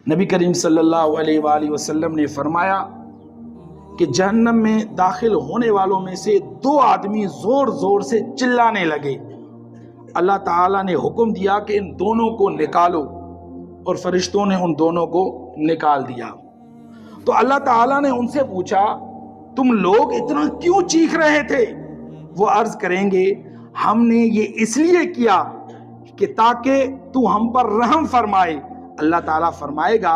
نبی کریم صلی اللہ علیہ وآلہ وسلم نے فرمایا کہ جہنم میں داخل ہونے والوں میں سے 2 آدمی زور زور سے چلانے لگے۔ اللہ تعالیٰ نے حکم دیا کہ ان دونوں کو نکالو، اور فرشتوں نے ان دونوں کو نکال دیا۔ تو اللہ تعالیٰ نے ان سے پوچھا تم لوگ اتنا کیوں چیخ رہے تھے؟ وہ عرض کریں گے ہم نے یہ اس لیے کیا کہ تاکہ تو ہم پر رحم فرمائے۔ اللہ تعالیٰ فرمائے گا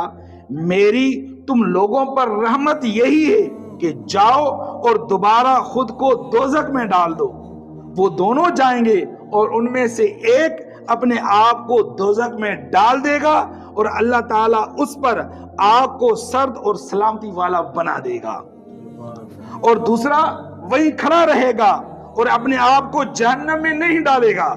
میری تم لوگوں پر رحمت یہی ہے کہ جاؤ اور دوبارہ خود کو دوزخ میں ڈال دو۔ وہ دونوں جائیں گے اور ان میں سے ایک اپنے آپ کو دوزخ میں ڈال دے گا اور اللہ تعالیٰ اس پر آگ کو سرد اور سلامتی والا بنا دے گا، اور دوسرا وہیں کھڑا رہے گا اور اپنے آپ کو جہنم میں نہیں ڈالے گا۔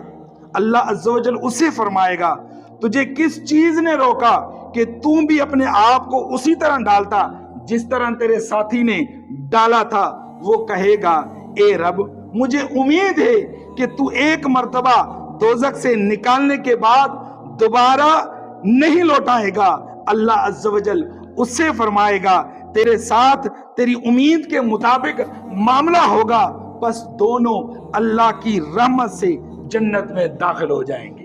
اللہ عز و جل اسے فرمائے گا تجھے کس چیز نے روکا کہ تم بھی اپنے آپ کو اسی طرح ڈالتا جس طرح تیرے ساتھی نے ڈالا تھا؟ وہ کہے گا اے رب مجھے امید ہے کہ تو ایک مرتبہ دوزخ سے نکالنے کے بعد دوبارہ نہیں لوٹائے گا۔ اللہ عز و جل اس سے فرمائے گا تیرے ساتھ تیری امید کے مطابق معاملہ ہوگا، بس دونوں اللہ کی رحمت سے جنت میں داخل ہو جائیں گے۔